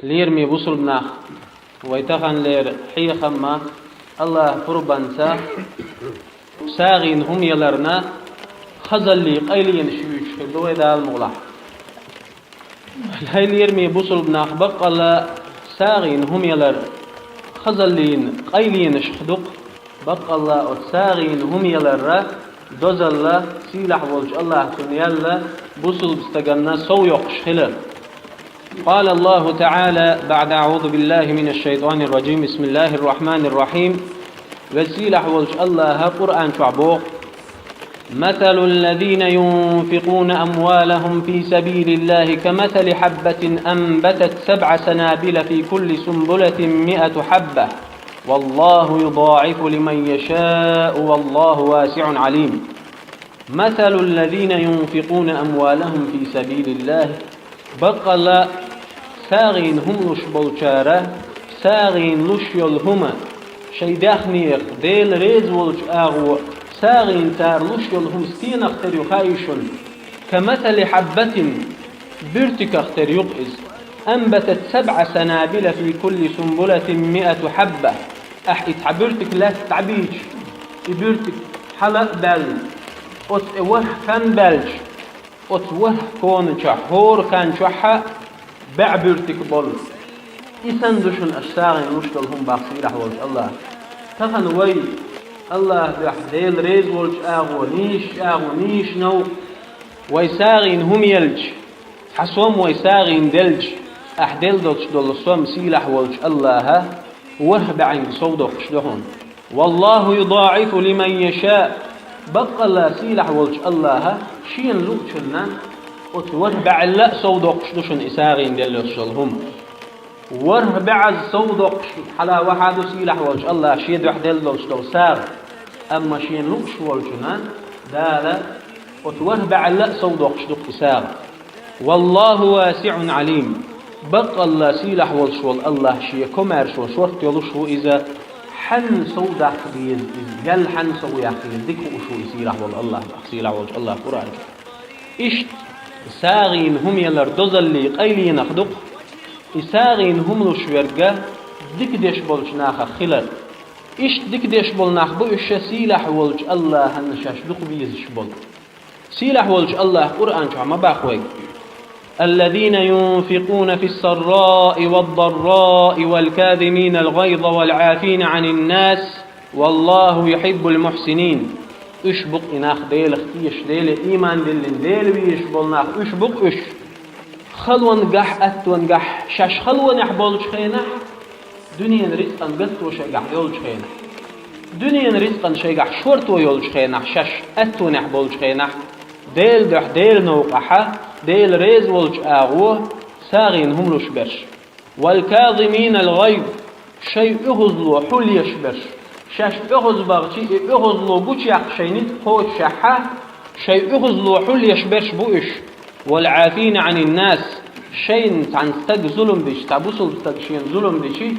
ليرمي بوصلنا ويتخن لير حيخما الله قربانسا ساغين هم يلرنا خزلي قيلين شويش دوي دال مغلا الهي ليرمي بوصلنا بق الله ساغين هم يلر خزلين قيلين شخدق بق الله ساغين هم يلر دوزل سيلح ولج الله تنيال بوصل بستغنا سو يقشخل. قال الله تعالى بعد أعوذ بالله من الشيطان الرجيم بسم الله الرحمن الرحيم وسيلح ولج الله قرآن شعبوه مثل الذين ينفقون أموالهم في سبيل الله كمثل حبة أنبتت 7 سنابل في كل سنبلة 100 حبة والله يضاعف لمن يشاء والله واسع عليم. مثل الذين ينفقون أموالهم في سبيل الله بقل ساغين هم لش بلشارة ساغين لش يلهم شي داخنيق ديل ريز ولش آغو ساغين تار لش يلهم ستين اختر يخايشون كمثل حبة برتك اختر يقئز أنبتت 7 سنابل في كل سنبلة 100 حبة أحيت عبرتك لا تعبيش إبرتك حلق بل أتوه كان بلج أتوه كون شحور كان شحة بعبرتك بل إسندشن أشتاغن نشتلهم باقصيرح ولج الله تخن وي الله ديل ريز ولج آغو نيش نو ويساغين هم يلج حسوم ويساغين دلج أحدل دوتش دولصوم سيلح ولج الله وهب عن صودق شلون والله يضاعف لمن يشاء بقى الله سيلح ولج الله شين لوتشنا وتوهب علا صودق شلون إساغين دلصلهم وهب عز صودق حلا واحد سيلح ولج الله شيد وحدل دوتش دولساغ أما شين لوتش ولجنا دالا وتوهب علا صودق شلون إساغ والله واسع عليم. بقى الله سيلح والشوال الله شيء كمار شورت يلوشو إذا حن صودح بيز جل حن صو يحكي ذكر وشو يسيلح والله سيلح والج الله قرآن إيش ساغين هم يلر دوزلي قيلين أخدق إساغين هم لشورجة دك ديش بولش ناخ خلال إيش دك ديش بول ناخ بوش سيلح والج الله هنشاش دق بيز شبول سيلح والج الله قرآن شو ما باخوي الذين ينفقون في السراء والضراء والكاظمين الغيظ والعافين عن الناس والله يحب المحسنين. اشبق إناخ ديل اختيش ديل إيمان ديل ويشبول ناخ اشبق اش خلون قح أتون قح شاش خلون يحبولش خينح دنيا رزقا قلت وشيقح يولش خينح دنيا رزقا شيقح شورت ويولش خينح شاش أتون يحبولش خينح ديل دح ديل نوقحة ديل ريز ولج آغوه ساغين هم لش برش والكاظمين الغيظ شيء اغزلو حل يشبرش شاش اغز باغشي اغزلو بوش يقشيني خوش شحة شيء اغزلو حل يشبرش بوش والعافين عن الناس شيء عن ستق ظلم ديش تابوصل ستقشين ظلم ديشي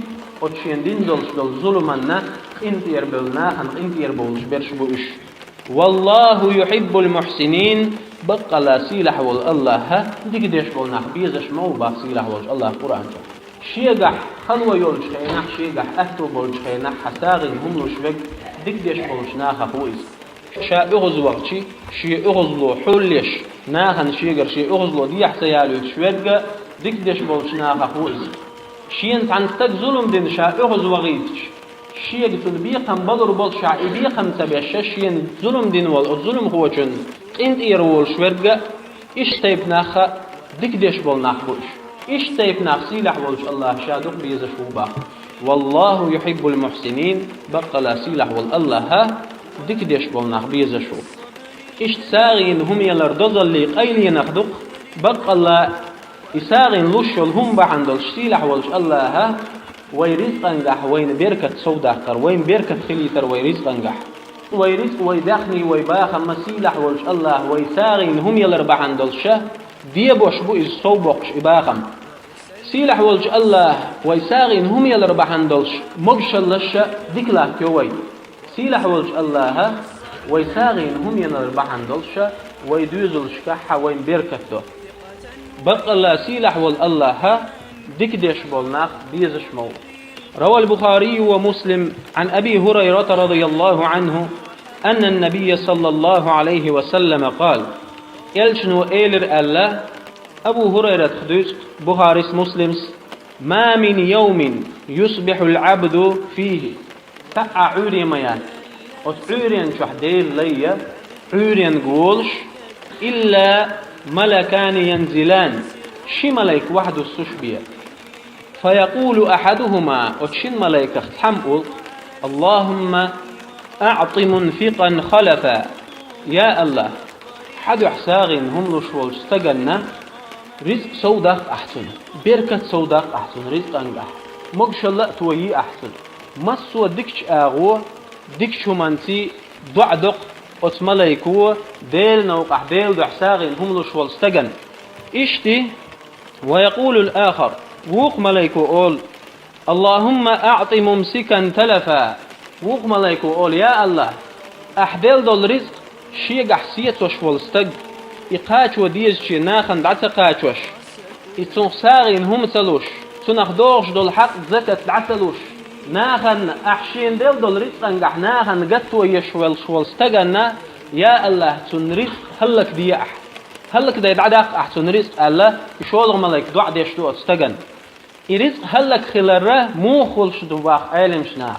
وتشين دين دول ظلمنا انت يربلنا انت يربولش برش بوش والله يحب المحسنين. بقى لا سيلح والله ديك ديش بولنا بيزش مو با سيلح والج الله قرآن شيقح خلوة يولج خينح شيقح أهتو بولج خينح حساغين هم لشبك ديك ديش بولج ناخا خويز شا اغز وقتي شي اغزلو حوليش ناخن شيقر شي اغزلو ديح سيالو شويدق ديك ديش بولج ناخا خويز شين تعنستك ظلم دين شا اغز وغيتش شيء تلبيقا بدر بول شعبيقا تبعششين ظلم دين والظلم هو جن انت يرول شورجا ايش تيب ناخا ديك ديش بول ناخبوش ايش تيب ناخ سيلح ولج الله شادق بيز شوبا والله يحب المحسنين. بقى لا سيلح والله ديك ديش بول ناخ بيز شوب ايش ساغين هم يلر دوزلي قيلين اخدق بقى الله يساغين لشل هم بعندل سيلح ولج الله ويرزقن جح وين بيركة سودا كر وين بيركة خليتر ويرزقن جح ويرزق ويدخني ويباخ مسيلح ولج الله ويساغين هم يلربع عندلشة ديبوش بو الصوبوش إباخم سيلح ولج الله ويساغين هم يلربع عندلش مجشلشة ذكلا كوي سيلح ولج الله ويساغين هم يلربع عندلشة ويدوزلش كحة وين بيركته بقى الله سيلح والله ديك ديش بولناخ بيزش مو. روى البخاري ومسلم عن أبي هريرة رضي الله عنه أن النبي صلى الله عليه وسلم قال: يلشنو إيلر ألا أبو هريرة خدوس بخاري مسلم: ما من يوم يصبح العبد فيه تقع عوري ميان عوريان شحدين ليا عوريان قولش إلا ملكان ينزلان شي ملك واحد السشبية فيقول أحدهما وشين ملك اختحمقل: اللهم أعط منفقا خلفا. يا الله حدو حساغين هم لشوال استقلنا رزق سوداق أحسن بركة سوداق أحسن رزق أنجح مقش الله تويي أحسن مصو دكش آغو دكش منتي دعدق أتمليكو ديل نوقع ديل دو حساغين هم لشوال استقن إشتي. ويقول الآخر ووق مليكو أول: اللهم أعط ممسكا تلفا. ووق مليكو أول: يا الله أحديل دول رزق شيق أحسيت وشوال استق إقاش وديز شي ناخن دعت قاچوش إتنخساغين هم تلوش تنخدوش دول حق زكاة دعتلوش ناخن أحشين دول رزق انقح ناخن قطو يشوال شوال استقنا. يا الله تن رزق هلك دياح هلك دا يدعداق أحسن رزق الله يشوالغ ملايك دعا ديشتو استقن إرزق هلك خلره مو خلش دوباق عالم شناه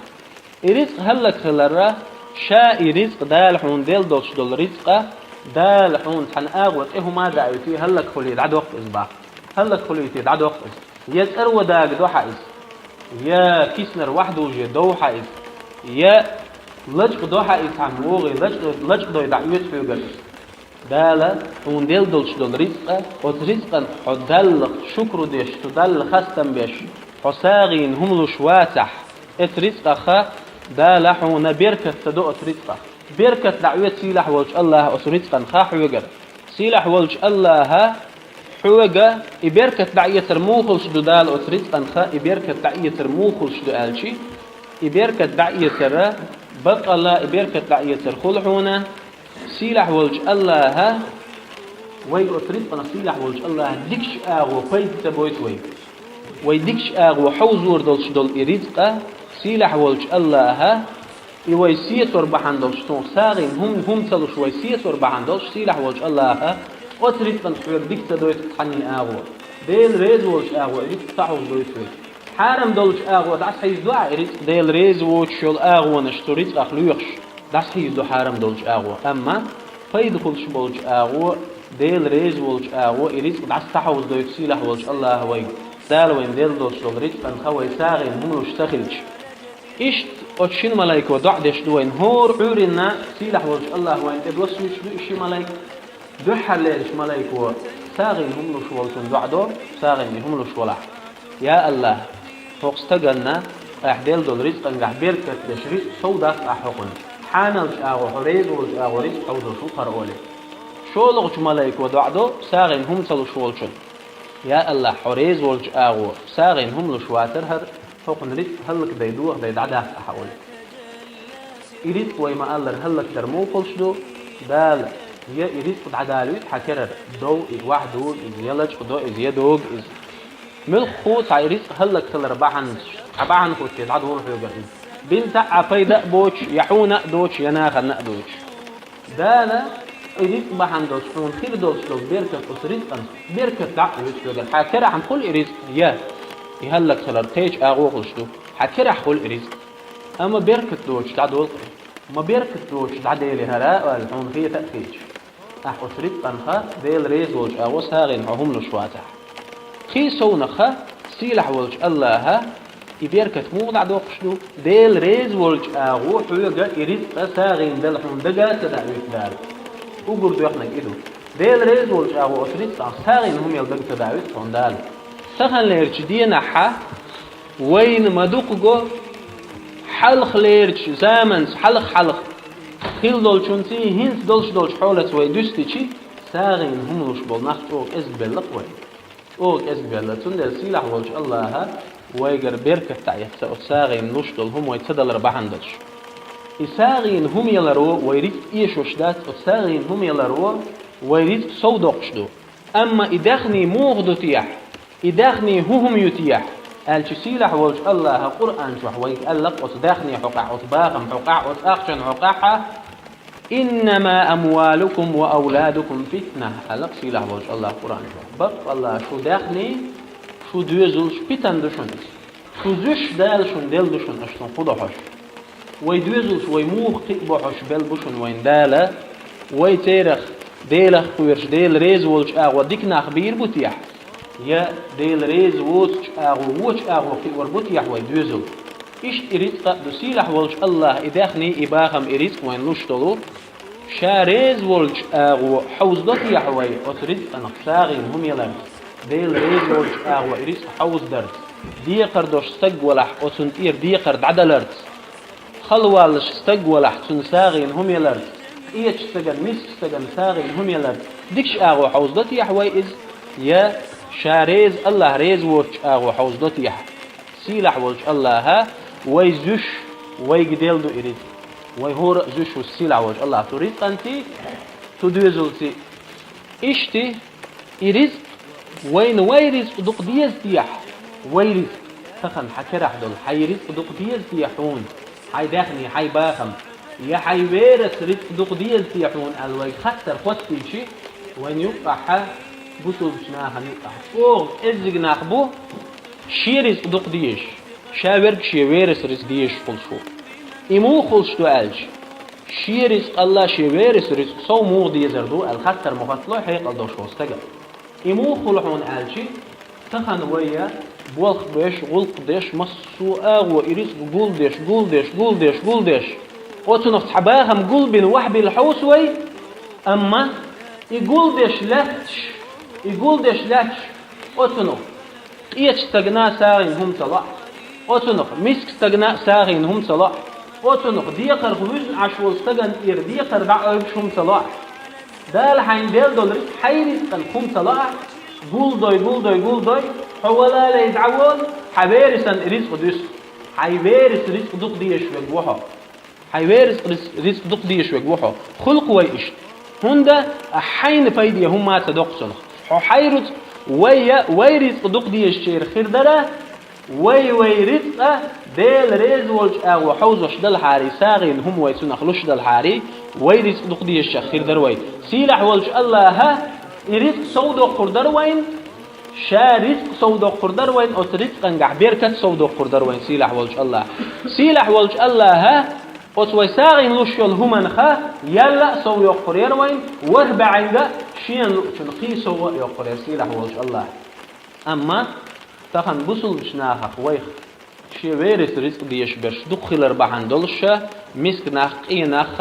إرزق هلك خلره شا إرزق دالحون ديل دولش دول رزقه دالحون حن آغوت إيه ما دعوتي هلك خلي دعد وقت إزباق هلك خليتي دعد وقت إز يزقر وداق دوحا إز يا كيسنر وحدو جي دوحا إز يا لجق دوحا إز عن وغي لجق دوي دعوت فيوغر دالا ون ديل دولش دول رزقه وترزقا حدل شكر ديش تدل خستم بيش حساغين هم لشواتح ات رزقه خا دالا حون بركة تدو ات رزقه بركة دعوة سيلح والج الله أسرتقا خا حوجر سيلح والج الله حوجة إبركة دعية الموخل شدو دال أسرتقا خا إبركة دعية الموخل شدو آلشي إبركة دعية بقى الله إبركة دعية الخلحونة سيلح والج الله وي أسرتقا سيلح والج الله ديكش آغو فايد تبويت وي ديكش آغو حوزور دولش دول إرزقه سيلح والج الله يويسيت وربحان شتون ساغين هم تلوش ويسيت وربحان سيلح والج الله أتريد تنحور ديك تدويت تحني آغو ديل ريز والج آغو إريد تحوز دويت وي حارم دولج آغو دعس حيز دعا إريد ديل ريز والج شول آغو نشتو ريد أخلويخش دعس حيز دو حارم دولج آغو أما فايدخلش بولج آغو ديل ريز والج آغو إريد دعس تحوز دويت سيلح والج الله وي دال وين ديل دولج دول ريد تنخوي ساغين هم لشتخلش إشت أتشين ملايكو دعدش دوين هور عورنا سيلح والج الله وين إدوسوش دو إشي ملايك دو حليش ملايكو ساغين هم لشوالتون دعدو ساغين هم لشوالح. يا الله فوقستقلنا أحديل دول رزق انقح بيركت دشريس صوداق أحقن حانلش آغو حريز والج آغو رزق حوزو شو قرأولي شولغش ملايكو دعدو ساغين هم تلشوالشون. يا الله حريز والج آغو ساغين هم لشواتر هر فوق نريد هلك ديدوه ديدعدها أحاول يريد ويما الله هلك درمو قلشدو دال هي يريد قد عدالويت حكرر دو واحدو إز يلج قدو إز يدوغ إز ملخ خوص عيريد هلك تلر عباحن خوص يدعدوه في وقرين بنت عفاي دأبوش يحو نأدوش يناخ نأدوش دالا يريد بحن دوش حون خير دوش لو بيركة أسريد أنس بيركة دعويت في وقرين حكرر عن كل يريد ياه يهلك سلر تيج آغوغ لشدو حكرح خل إريز أما بيركت دوش تعد وقعي ما بيركت دوش تعد إلي هراء والحون هي تأخيج أحو سريد أنخا ديل ريز والج آغوس هاغين عهم لشواتح خي سونخا سيلح والج الله يبيركت موضع دوقشدو ديل ريز والج آغو حوغا إريز قساغين دلحون دقا تدعويت دار وقردو يحنك إدو ديل ريز والج آغو أسريد قساغين هم يلدق تدعويت فون دال سخن ليرش دي نحا وين مدوقو حلق ليرش زامن حلق خيل دولشونتي هنس دولش حولت ويدوستي شي ساغين هم لوش بولناخت اوك ازبلق وين اوك ازبلتون دل سيلح والج الله ويقر بيركة تعيحتا ساغين لوش دول هم ويتدل ربحندش ساغين هم يلرو ويريد ايشوش دات ساغين هم يلرو ويريد صودوقش دو اما ادخني موغدو تيح إدخني هم يتيح الشسيلح وج الله قرآن شو حويك ألق وتدخني حقع وتباغم حقع وتأخشن حقعها إنما أموالكم وأولادكم فتنة ألق سيلح وج الله قرآن شو بق الله شو دخني شو دوزل شبتن دشون شو زش دال شون دل دشون أشتن خدهش ويدوزل ويموخ قبحش بل بشون وين داله ويتيرخ ديلخ قويرش ديل ريز وولش أغوى ديكنا خبير بوتيح يا ديل ريز وولش أغوى وولش أغوى في وربوتيح ويدوزل إيش إريتق دسيلح وولش الله إداخني إباخم إريتق وين لوشتلو شا ريز وولش أغوى حوز دوتيح وي أتريتق نقصاغين هم يلان ديل ريز وولش أغوى إريتق حوز درت ديقر دوش استقولح أتنطير ديقر دعدلرت خلوالش استقولح تنساغين هم يلرت إيش استجن مس استجن ساغين هم يلر ديكش أغو حوزدتي يحوي إز يا شاريز الله ريز وش أغو حوزدتي يح سيلح وش الله ها ويزش ويجدل دو إريد ويهور زش والسيلح وش الله تريد أنتي تدوزلتي إشتي إريد وين ويرز دق ديز تيح ويرز تخن حكرح دول حيرز دق ديز تيحون حي داخني حي باخم يا حيويرس رزق دق ديال تيحون الوي خسر قوتي شيء وين يقع بطل شناها يقع فوق ازق ناخبو شي رزق دق ديش شاورك شي ويرس رزق ديش خلصو إمو خلصتو ألج شي رزق الله شي ويرس رزق صو مو ديزردو الخسر مغطلو حيق الدوش وستقل إمو خلحون ألجي تخن ويا بولخ بيش غلق ديش مصو آغو إرزق قول ديش وتنف حباهم قلبين وحبي الحوسوي أما يقول ديش لاتش وتنف إيش تغنى ساغين هم طلع وتنف مسك تغنى ساغين هم طلع وتنف ديقر غوزن عشوال استغن إير ديقر دعوش هم طلع دال حين دول رزق حيرز هم طلع قول دوي حوالا ليدعوال حبيرسان رزق دوس حيبيرس رزق دق ديش وقوحا حيوارس رزق دق ديش وجوحه خلق ويش هندا حين فايدي هم ما تدقسل حيرت ويرزق دق ديش شير خير دره ويرزق ديل ريز والج أو حوزش دل حاري ساغين هم ويسون خلوش دل حاري ويرزق دق ديش خير دروي سيلح والج الله ها رزق صودق قردر وين شا رزق صودق قردر وين أو رزق أنجح بيركت صودق قردر وين سيلح والج الله ها أتوي ساغين لوشيل همان خا يلا سو يقرير وين وربع عنده شين تنقي سو يقرير سيلح وجه الله أما تخن بوصل بشناخ ويخ شي ويرس رزق ديش برش دخل ربحان دولشة مسك ناخ قي ناخ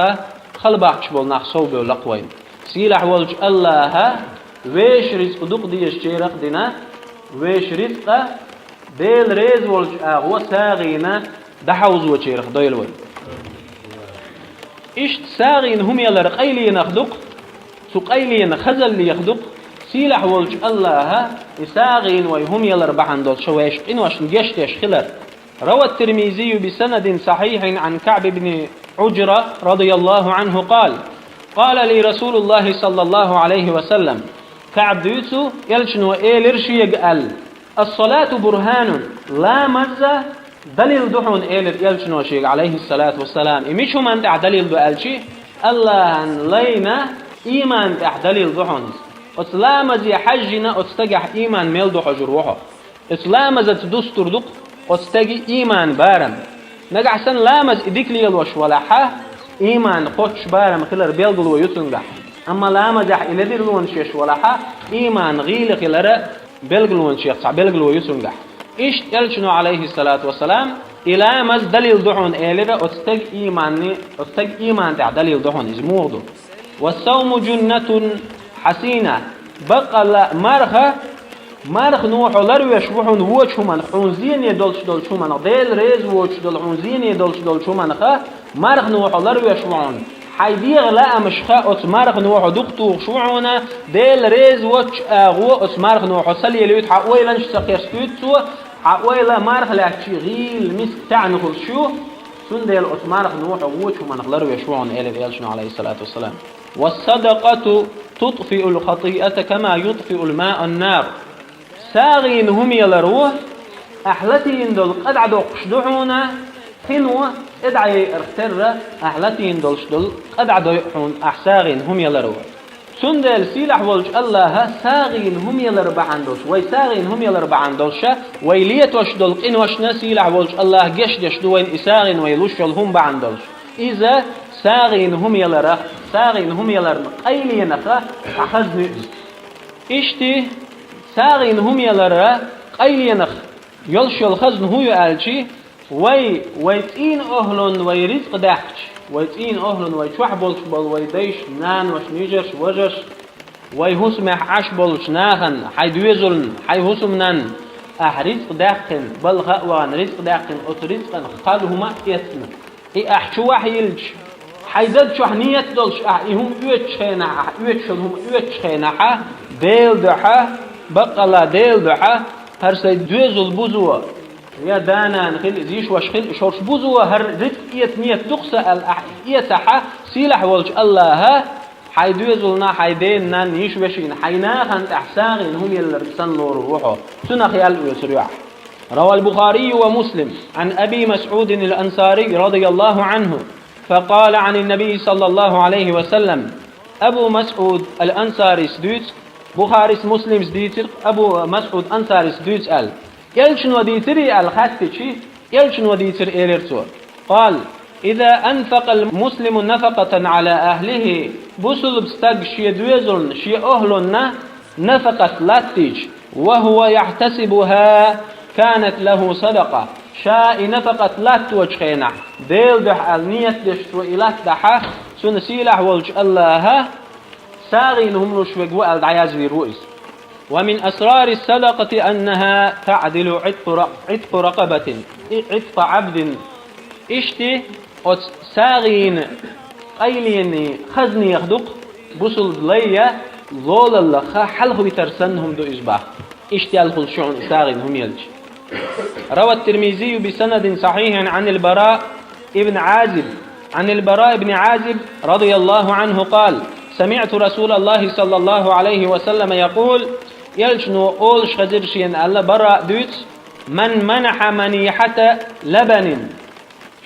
خلباحش بول ناخ سو بيولق وين سيلح وجه الله ويش رزق دق ديش شيرق دينا ويش رزق ديل ريز وجه أغوى ساغينا دحوز وشيرق دويل وين إشت ساغين هم يلا رقيلي نخدق سقيلي نخزل لي يخدق سيلح والج الله ساغين وهم يلا ربحان دول شويش إن واش نجشتش خلر روى الترمذي بسند صحيح عن كعب بن عجرة رضي الله عنه قال لي رسول الله صلى الله عليه وسلم كعب ديوتو يلشن وإيلرشي يقال الصلاة برهان لا مزة دليل دحون إيلر يلشن وشيق عليه الصلاة والسلام إميشو من تع دليل دو ألشي الله لينا إيمان تع دليل دحون إسلام زي حجنا أستجح إيمان ميل دو حجروها إسلام زي تدستر دق أستجي إيمان بارم نجح سن لامز إديك لي الوش ولا حا إيمان خوش بارم خلر بيلقل ويتنجح أما لامز يح إلى دير لون شيش ولا حا إيمان غيل خلر بيلقل لون شيخ صع بيلقل ويتنجح إيش يلشنو عليه الصلاة والسلام إلى مز دليل دحون إلى أستج إيمان تع دليل دحون إزموردو والصوم جنة حسينة بقى لا مرخ نوح لرويش وحون ووش من حونزين يدولش من ديل ريز ووش دول حونزين يدولش من خا مرخ نوح لرويش وحون حيديغ لا مشخا أت مرخ نوح دكتور شوعنا ديل ريز ووش أغو أت مرخ نوح سلي ليت حقويلا نشتقير سكوتسو حقويلا مرخ لا تشغيل مسك تعنخل شو سندل أت مرخ نوح ووش من لرويش وحون إلى شنو عليه الصلاة والسلام والصدقة تطفئ الخطيئة كما يطفئ الماء النار ساغين هم يلروه أحلتين دول قد عدو قشدعونا حنوة ادعي ارختر أحلتين دول قد عدو يحون أحساغين هم يلروه سندل سيلح ولج الله ساغين هم يلربع عندوش وي ساغين هم يلربع عندوش ويليت وش دول إن وش نسيلح ولج الله جش دوين إساغين ويلوش هم بعندوش إذا ساغين هم يلرخ ساغين هم يلرخ أيلي نخا أخذ نؤز إشتي ساغين هم يلرخ أيلي نخ يلش يلخزن هو يالشي ويتين أهلون ويرزق داخش ويتين أهلون ويشوح بولش بول ويديش نان وش نيجرش وجرش ويهسم عش بولش ناخن حيدويزلن حيهسم نان رزق داخن بل غوان رزق داخن أترزقن خالهما يتن أحشو وحيلش حيدد شو حنيت دولش هم يوتشينا يوتشلهم يوتشينا ديل دحا بقلا ديل دحا هر سيد دوزل بوزوا يا دانا نخل زيش وشخل شورش بوزوا هر رزق نيت دقسة يسحا سيلح ولج الله حي دوزلنا حيدين نان نيش وشين حينا خانت أحساغين هم يلرسن لور روحه سنخيال ويسريع. روى البخاري ومسلم عن أبي مسعود الأنصاري رضي الله عنه فقال عن النبي صلى الله عليه وسلم أبو مسعود الأنصاري سدوت بخاري مسلم سديتر أبو مسعود أنصاري سدوت قال يلشن وديتري الخاتشي يلشن وديتر إيرتور قال إذا أنفق المسلم نفقة على أهله بسل بستق شي دوزلن شي أهلنا نفقة لاتج وهو يحتسبها كانت له صدقة شاء نفقة لاتوج خينا ديل دح النية دشت وإلات دحا سنسيلح ولج الله ساغينهم رشوك وقال دعياز رؤيس. ومن أسرار الصدقة أنها تعدل عتق رقبة عتق عبد اشتي ساغين قيلين خزني يخدق بسل ضلية ظول الله حلخ بترسنهم دو إجباه اشتي الخلشعون ساغين هم يلج. روى الترمذي بسند صحيح عن البراء بن عازب رضي الله عنه قال سمعت رسول الله صلى الله عليه وسلم يقول يلشنو أولش خزرشين ألا براء دوت من منح منيحة لبن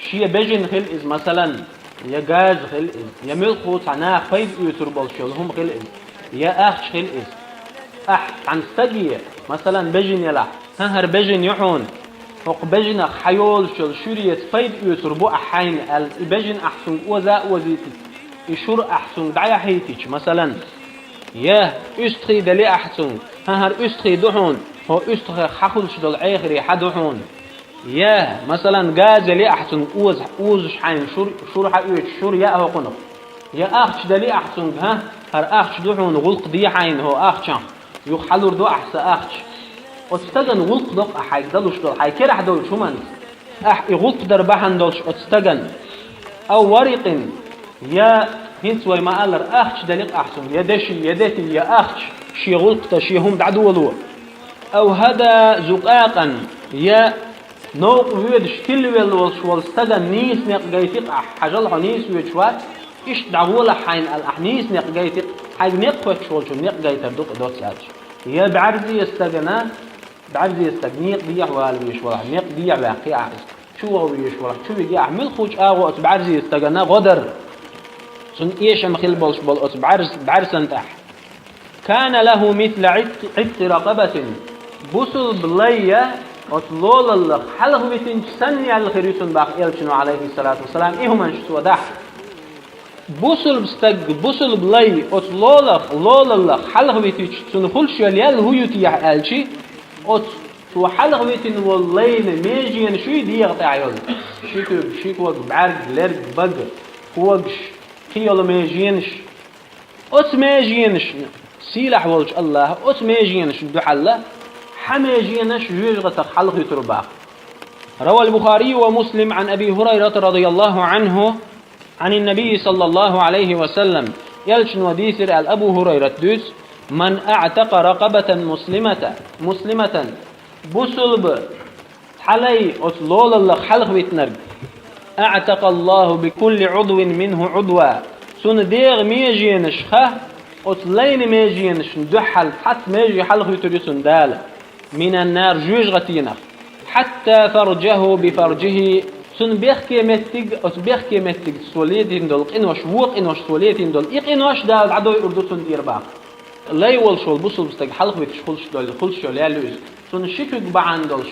شي بجن خلئز مثلا يا جاز خلئز يا ملخو تعناه خيد يتربل شلهم خلئز يا أخش خلئز عن استجيه مثلا بجن يلا هر بجن يحون فوق بجن حيول شل شريت فيد يتربو أحين البجن أحسن وزيت يشور أحسن دعيا حيتش مثلا يا أستخي دلي أحسن هر أستخي دحون هو أستخي حخل شدل عيخري حدحون يا مثلا جاز لي أحسن أوز حين شور حيوش شور يا هو قنق يا أخش دلي أحسن هر أخش دحون غلق دي حين هو أخشان يخلور دو أحس أخش أتستجن غلق دق أحيك دلوش دل حيكير أحدول شو من غلق دربحن دلش أتستجن أو ورق يا هنس وما قالر أخش دليق أحسن يا دشي يا دتي يا أخش شي غلق تشي هم دعدو ولو أو هذا زقاقا يا نوق ويدش كل والستجن نيس نق جيتق حجل حنيس ويشوات إيش دعوله حين الأحنيس نق جيتق حين نق وشول شو نق جيتر دق دوت ساج يا بعرزي يستجنا بعرزي يستجنيق ديح والويش ولا نق ديح باقي شو هو ويش ولا شو يجي أعمل خوش أو بعرزي يستجنا غدر سن إيش مخيل بولش بول بعرس انتح كان له مثل عتق رقبة بسل بلية أطلول الله حلق بتنج سني على الخريسون باق إلشنو عليه الصلاة والسلام إيه هم انشتوا دح بسل بلي أطلول الله حلق بتنج سنخلش يليال هو يتيح ألشي تو حلق بتن والليل ميجين شو يديغ يول شيك وق بعرق لرق بق وقش كيلو ميجينش ميجينش سيلح ولج الله ميجينش دحله حميجينش يجغت حلق يتربا. روى البخاري ومسلم عن أبي هريرة رضي الله عنه عن النبي صلى الله عليه وسلم يلشن وديسر الأبو هريرة دوس من أعتق رقبة مسلمة بسلب حلي أطلول الله حلق بيتنرق أعتق الله بكل عضو منه عضوا سن ديغ ميجينش خه أطلين ميجينش دحل حت ميجي حلق يتريسن دالة من النار جوج غتينا حتى فرجه بفرجه سن بيخكي متج سوليتين دول إنوش وق إنوش سوليتين دول إنوش دا عدو يردو سن دير باق لا يول شول بوصل بستج حلق بتشخلش دول خلش شول يالوز سن شكوك بعن دولش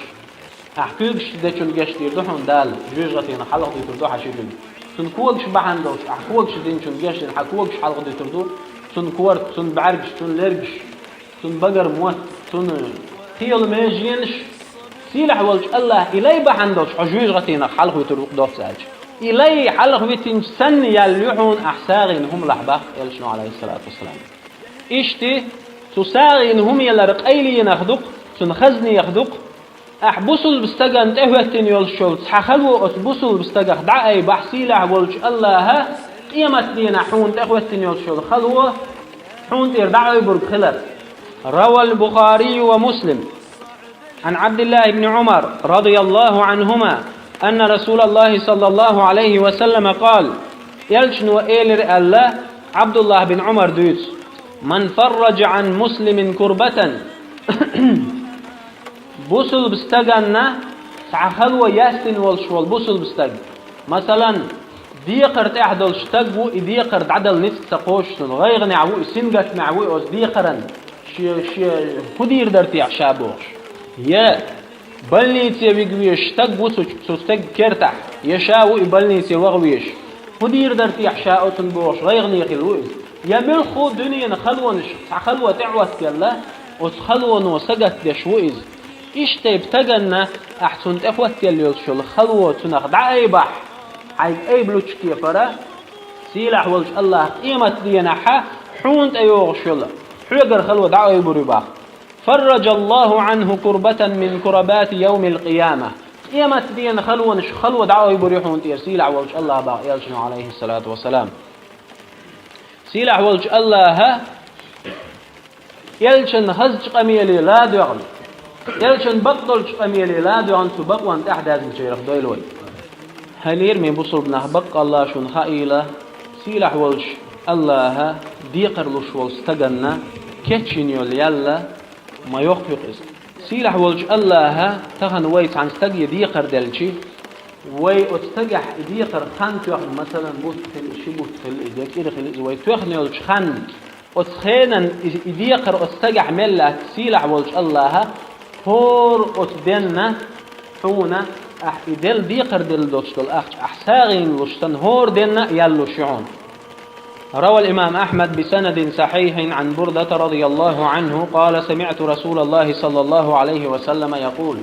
أحكوكش دا شون جاش دير دوحون دال جوج غتينا حلق دي تردو حشيكوك سن كوكش بعن دولش أحكوكش دين شون جاش دين حكوكش حلق دي تردو سن كورت سن بعرقش سن لرقش سن بقر موت سن خيال ماجينش سيلح والش الله إلي بحندوش حجوج غتينا حلق ويتروق دوت ساج إلي حلق ويتين سن يلوحون أحساغين هم لحبه يلشنو عليه الصلاة والسلام إشتي تساغين هم يلرق أيلي ينخدق تنخزني يخدق أحبسل بستغن تهوتين يلشو تحخلو أتبسل بستغ دع أي بحسيلح والش الله قيمت دينا حون تهوتين يلشو خلوه حون تردعوا برق خلر روى البخاري ومسلم عن عبد الله بن عمر رضي الله عنهما أن رسول الله صلى الله عليه وسلم قال يلشن وإيلر الله عبد الله بن عمر دوت من فرج عن مسلم كربة بوصل بستغنا سعخل وياسن والشوال بوصل بستغ مثلا ديقر تحدل شتغو ديقر عدل نسك سقوش غير نعوي سنغت معوي أو ديقرن خدير درتي عشابوش يا بلنيتي بيجويش تجبوس وتستج كرتح يشاو بلنيتي وغويش خدير درتي عشاء تنبوش غيرني خلوز يا بالخو دنيا خلونش خلوة تعوث كلا وتخلون وسجت دشويز إيش تبتجنا أحسن تفوت اللي يشل خلوة تنخدع أي بح عيد أي بلوش كيفرة سيلح والش الله قيمة دينها حونت أيوغ شلا حجر خلوة دعوة بربا فرج الله عنه كربة من كربات يوم القيامة قيمة دين خلوة دعوة بريحون تير سيلع والش الله باق يلشن عليه الصلاة والسلام سيلع والش الله يلشن هزج قميلي لا دعم يلشن بطلش قميلي لا دعم تبق وانت أحداث مشيرخ دويلوي هلير من بصر بنه بق الله شن خائلة سيلع والش الله ديقر لش والستقنا كتشين يلا ما يخفق إست سيلح والج الله تغن ويت عن استجي ديقر دلشي وي أستجح ديقر خان تأخذ مثلا بوت في بوت في الذكر في وي تأخذ يولج خان أتخينا ديقر أستجح ملة سيلح والج الله هور أتدنا حونا إدل ديقر دل دوشتل أحساغين لشتن هور دنا يلو شعون روى الإمام أحمد بسند صحيح عن بردة رضي الله عنه قال سمعت رسول الله صلى الله عليه وسلم يقول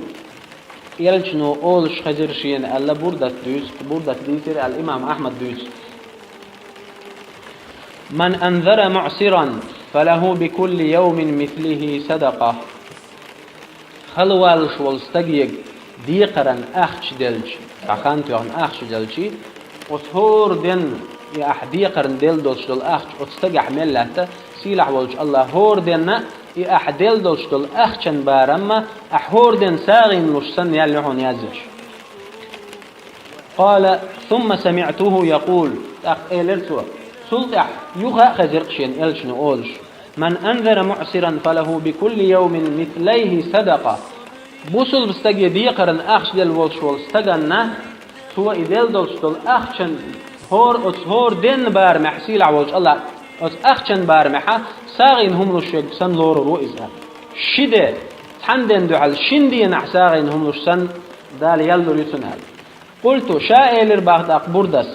يلجنو أولش خزرشين ألا بردة ديسر الإمام أحمد دوس من أنذر معسرا فله بكل يوم مثله صدقة خلوالش والستقيق ديقرا أخش دلج فخانتوهن أخش دلجي وثور دن يا أحدي قرن دل دوش دل أخش أتستجح ملته سيلح والج الله هور دنا يا أحدل دوش دل أخشن بارما أحور دن ساغين لشسن يلحون يزش قال ثم سمعته يقول أخ إلرتوا سلطح يخا خزرقشين إلشن أولش من أنذر معسرا فله بكل يوم مثليه صدقة بوصل بستجي دي قرن أخش دل والش والستجنا سوى إدل دوش دل أخشن هور دين بار محسيل عوج الله أخشن بار محا ساغين هم لشيء سن لور رؤيزها شدة حندن دعال شندين أحساغين هم لش سن دال يلدر يتنال قلت شائل البعض أقبردس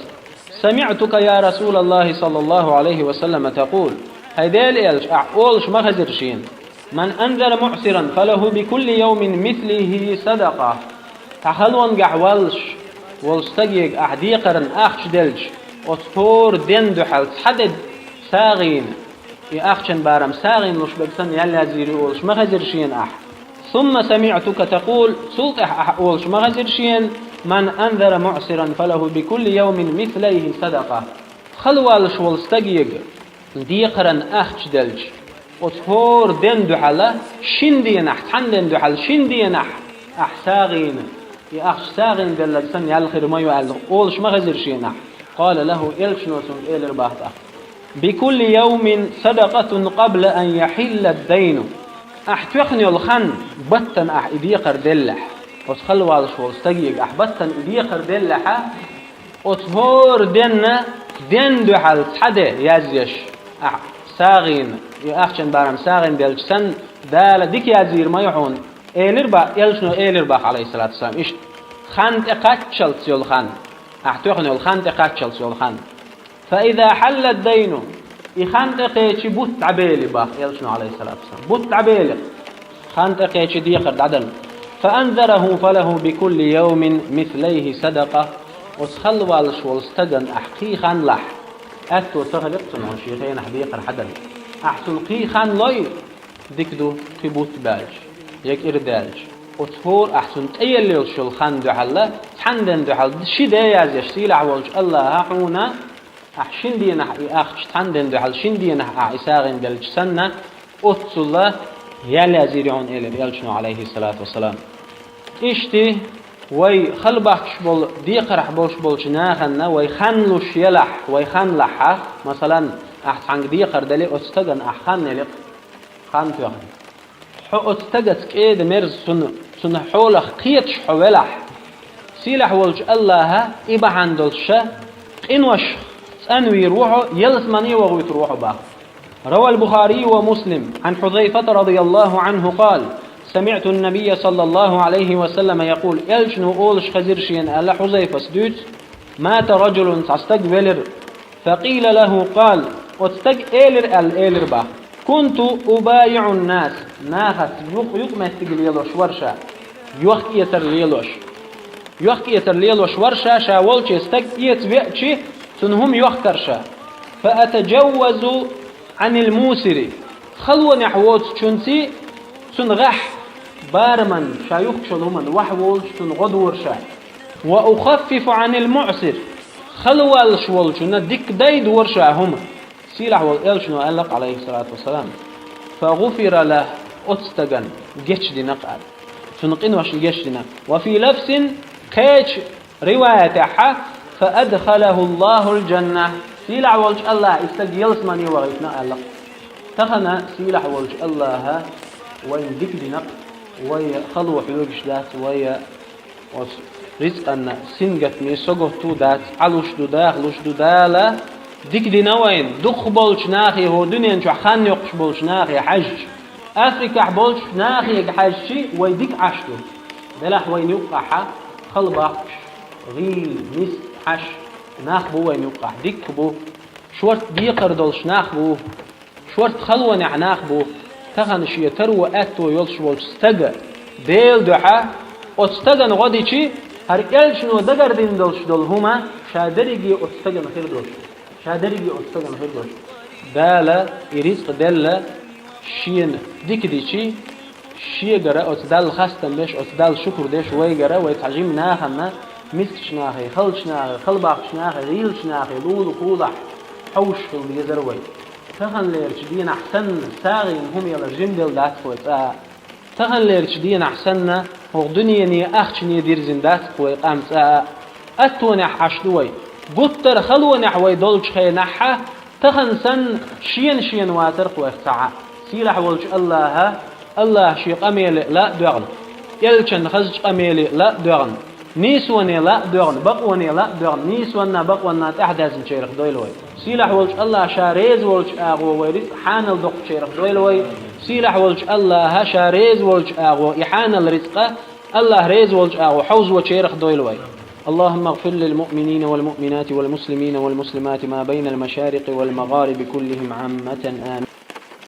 سمعتك يا رسول الله صلى الله عليه وسلم تقول هيدال إلش أولش مخزرشين من أنذر معسرا فله بكل يوم مثله صدقة تخلون قعوالش والستجيق أحديقرن أخش دلج وطور دين دحل حدد ساغين أخشن بارم ساغين لش بكسن يلا زيري أولش مخزرشين ثم سمعتك تقول سلطح أولش مخزرشين من أنذر معسرا فله بكل يوم مثليه صدقة خلوالش والستجيق ديقرن أخش دلج وطور دين دحل شندين حندن دحل شندين أحساغين أخش ساغين دلجسن يالخير ما يعلق أولش مخزرشين قال له إلشنوسن إلر باهتا بكل يوم صدقة قبل أن يحل الدين أحتوخني الخن بطن إديقر دلح وتخلوا والش والستجيج أحبطن إديقر دلحة وتهور دن دو حال حدا يازيش ساغين يأخشن بارم ساغين دلشسن دال ديك يازير ما يحون إيلربا يلشنو إيلربا عليه الصلاة والسلام إيش خانت قاتشل سيول خان أحتوخني الخانت قاتشل سيول خان فإذا حل الدين يخانت قيتش بوت عبيلي باخ يلشنو عليه الصلاة والسلام بوت عبيلي خانت قيتش ديقر عدل فأنذره فله بكل يوم مثليه صدقة وتخلوا على شوال استجن أحقي خان لح أتو تغلق تنو شيخين حديقر حدل أحسن قي خان لوي ديكدو تبوت بالج يك إردالج وتفور أحسن تأيل شو الخان دو حلا تحندن دو حل شدا يازيش سيلع والج الله حونا أحشين دينا أخش تحندن دو حل شين دينا أعيساغن دلج سنة أتصلا يلا زيرعون إلى يلشنو عليه الصلاة والسلام إشتي وي خلبحش بول ديقر حبوش بولش ناخنا وي خنلوش يلح وي خنلحة مثلا أحسن ديقر دلي أستجن أحخن لق خان فيهم حو أستجت كيد مرز سن حولخ قيتش حولح سيلح ولج الله إبا عندلش إنوش أنوي روحه يلسمني وغويت روحه باه روى البخاري ومسلم عن حذيفة رضي الله عنه قال سمعت النبي صلى الله عليه وسلم يقول يلشنو أولش خزيرشين ألا حذيفة سدوت مات رجل تستقبلر فقيل له قال وتستقبلر الإيلر با كنت أبايع الناس ناخت يقمت تقليلوش ورشا يوخ يترليلوش ورشا شاولش يستقبيت بيأتشي تنهم يوخكرشا فأتجوز عن الموسر خلو نحوت شنسي سنغح بارمن شايوخ شلومن وحول سنغدور شا وأخفف عن المعسر خلو الشول شن ديك دايد ورشا هما سيلح والإلشنو ألق عليه الصلاة والسلام فغفر له أتستغن جيش دي نقعد سنقين وش جيش دي وفي لفظ كيش رواية فأدخله الله الجنة سيلح والج الله استجيلس مني وغيتنا ألق تخنا سيلح والج الله وين ديك دينق ويا خلو حلوش دات ويا رزقنا سنجت مي سوغتو دات علوش دو داخلوش دو دالا ديك دينا وين دخ بولش ناخي هو دنيا شو خان يقش بولش ناخي حج أفريقيا بولش ناخي حجشي ويديك عشتو دلح وين يوقع خلباقش غيل مس حش ناخبو وين يوقع ديك بو شورت ديقر دولش ناخبو شورت خلوة ناخبو تخن شيء تروى أتو يلش والش استجا ديل دحى أستجا نغادي شيء هر إلش نو دقر دين دولش دول هما شادريجي أستجا نخير دولش شادريجي أستجا نخير دولش دالا يريزق دالا شين ديك دي شيء جرا أتدال خاستن بيش أتدال شكر ديش وي جرا ويتعجم ناخنا مسكش ناخي خلش ناخي خلباقش ناخي غيلش ناخي لول قولح حوش في الجزروي تخن ليرش دين أحسن ساغين هم يلا جندل دات خويت تخن ليرش دين أحسن هو دنيا ني أخشني دير زندات خوي قامت أتوني حشدوي قطر خلوني حوي دولش خي نحا تخن سن شين واتر خوي ساعة سيلح ولش الله شيق أميل لا دغن يلشن خزج أميل لا دغن نيسوني لا دغن بقوني لا دغن نيسونا بقونا تحدث شيرخ دويلوي سيلح ولج الله شاريز ولج أغو ويريد حانل دق شيرخ دويلوي سيلح ولج الله شاريز ولج أغو يحانل رزقه الله ريز ولج أغو حوز وشيرخ دويلوي اللهم اغفر للمؤمنين والمؤمنات والمسلمين والمسلمات ما بين المشارق والمغارب كلهم عامة آمين.